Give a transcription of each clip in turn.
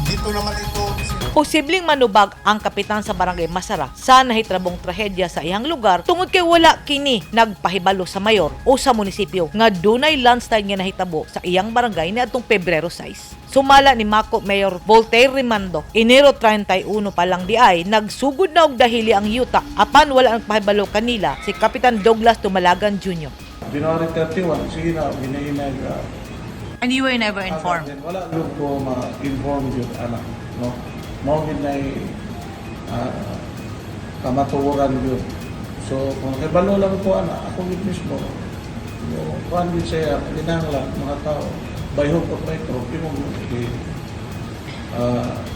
Dito naman ito. Posibleng manubag ang kapitan sa barangay Masara sa nahitrabong trahedya sa iyang lugar tungod kay wala kini nagpahibalo sa mayor o sa munisipyo nga dunay landslide nga nahitabo sa iyang barangay niadtong Pebrero 6. Sumala ni Mako Mayor Voltaire Rimando, Enero 31 pa lang di ay nagsugod na og dahili ang yuta apan wala ang pahibalo kanila si Kapitan Douglas Tumalagan Jr. January 31, sige na, binahinag. And you were never informed? Wala yun ko ma-inform yun, anak. No? Mawagin na kamaturan yun. So, kung kibalo lang ko, anak, ako yun mismo. Kuhan din siya, linanglan, mga tao. Bayhong ko ito, pinong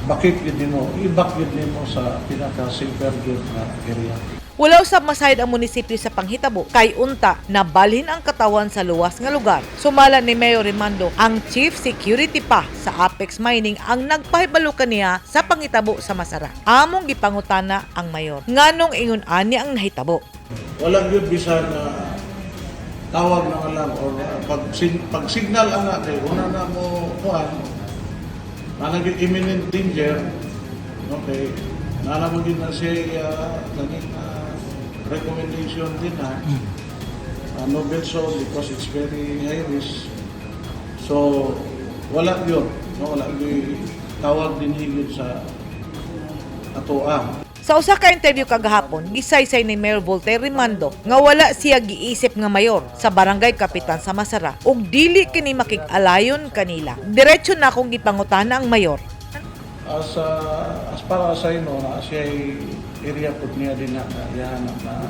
bakit yun mo, ibak yun mo sa pinaka-safer yun na area. Wala usab masayad ang munisipyo sa panghitabo kay unta na balhin ang katawan sa luwas nga lugar. Sumala ni Mayor Rimando ang Chief Security pa sa Apex Mining ang nagpahibalo kaniya sa panghitabo sa Masara. Among gipangutana ang mayor. Nganong ingon ani ang nahitabo? Walang yun bisan na tawag na lang or pag signal ang natin, una na mo kuhan, na naging imminent danger, okay, nalamagin na siya recommendation din na no build zone because it's very high risk. So, wala yun. No? Wala yun. Tawag din yun sa atoa. Sa usa ka interview kagahapon, gisaysay ni Mayor Voltaire Rimando nga wala siya giisip nga mayor sa barangay kapitan sa Masara ug dili kini makig-alayon kanila. Diretso na akong gipangutana ang mayor. As para sa ino na siya area po niya din na yan na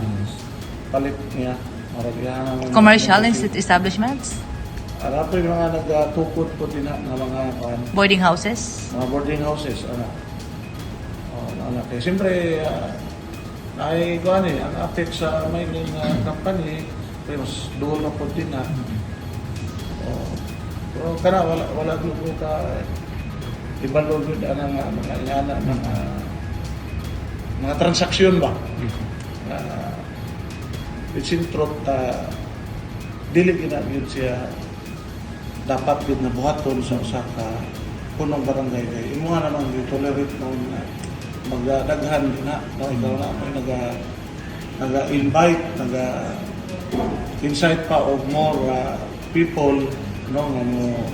palit niya. Commercial establishments? Arapo yung mga nagtukod po din na mga Boarding houses? mga boarding houses. Kaya siyempre, ay kuhan ang affect sa mining company, pero mas doon na po din na. Pero kana wala doon ka ibalugod ang mga transaksyon ba? It's in truth, dili ginagin siya dapat yun na buhaton sa usa ka punong barangay. Imo nga naman yung tolerate mo na magdaghan din na. No? Ikaw na may naga-invite, naga-incite pa of more people no, nga mo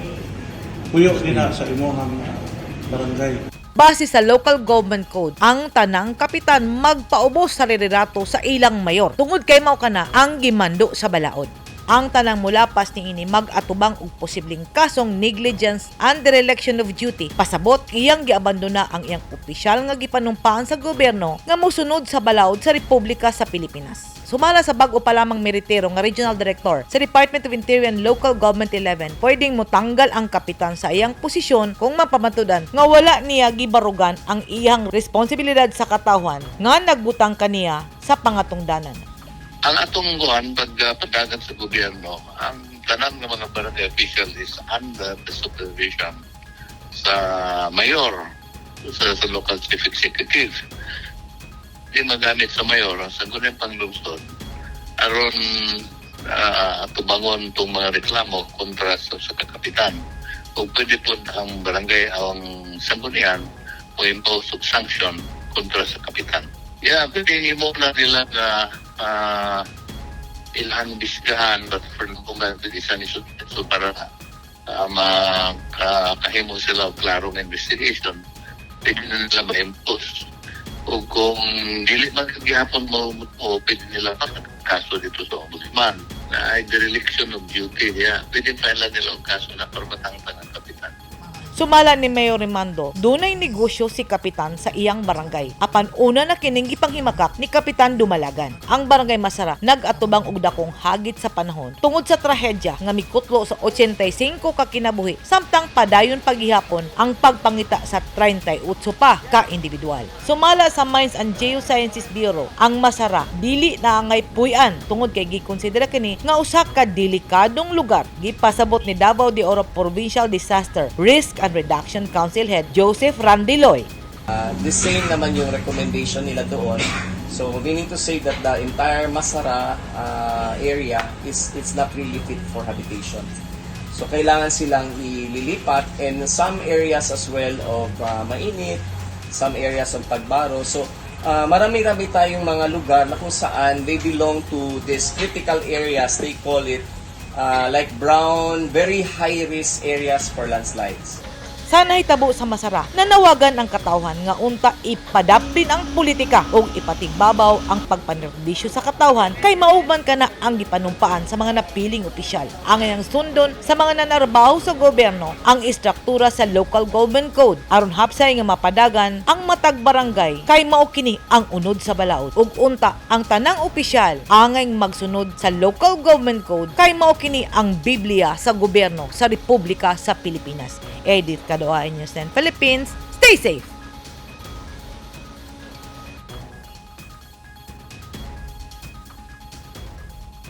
puyo din na sa imuhang barangay. Base sa local government code, ang tanang kapitan magpaubos sa ririrato sa ilang mayor tungod kay mao kana ang gimando sa balaod. Ang tanang mulapas ni ini mag-atubang og posibleng kasong negligence and dereliction of duty. Pasabot iyang giabandona ang iyang opisyal nga gipanumpaan sa gobyerno nga mosunod sa balaod sa Republika sa Pilipinas. Sumala sa bag-o pa lamang meritero nga Regional Director sa Department of Interior and Local Government 11, pwedeng motanggal ang kapitan sa iyang posisyon kung mapamatudan nga wala niya gibarugan ang iyang responsibilidad sa katawhan nga nagbutang kaniya sa pangatungdanan. Ang atong guhan pagpadagan sa gobyerno, ang tanan ng mga barangay official is under the supervision sa mayor, sa local chief executive. Di magamit sa mayor sa gunang panglungsod aron tubangon itong mga reklamo kontra sa kapitan. Kung pwede po ang barangay ang sanggunian o impose of sanction kontra sa kapitan. Pwede mo na nila na ilang bisgahan but for bunga isa ni so para makahimo sila og klarong investigation, pwede na nila ma-impose. O kung dili man gihapon mo pwede nila kaso dito sa ombudsman na ay dereliction of duty niya. Pwede file nila ang kaso na para matangtang ang kapitan. Sumala ni Mayor Rimando, dunay negosyo si kapitan sa iyang barangay. Apan una na kining gipanghimakak ni Kapitan Dumalagan. Ang barangay Masara nag-atubang og dakong hagit sa panahon tungod sa trahedya nga mikutlo sa 85 ka kinabuhi samtang padayon paghihapon ang pagpangita sa 38 pa ka individual. Sumala sa Mines and Geosciences Bureau, ang Masara dili na angay puy-an tungod kay gikonsidera kini nga usa ka delikadong lugar. Gipasabot ni Davao de Oro Provincial Disaster Risk and Reduction Council Head Joseph Randiloy. The same naman yung recommendation nila doon. So meaning to say that the entire Masara area it's not really fit for habitation. So kailangan silang ililipat, and some areas as well of mainit, some areas of pagbaro. So marami-rami tayong mga lugar na kung saan they belong to these critical areas. They call it like brown, very high-risk areas for landslides. Sana hitabo sa masara, nanawagan ang katawhan nga unta ipadapin ang politika o ipatigbabaw ang pagpanerbisyo sa katawhan kay mauban ka na ang gipanumpaan sa mga napiling opisyal. Ang iyang sundon sa mga nanarbaho sa gobyerno ang istruktura sa local government code aron hapsay nga mapadagan ang matag barangay kay mao kini ang unod sa balaod. Ug unta ang tanang opisyal angay magsunod sa local government code kay mao kini ang Biblia sa gobyerno sa Republika sa Pilipinas. Edit Kadoa News 10 Philippines. Stay safe!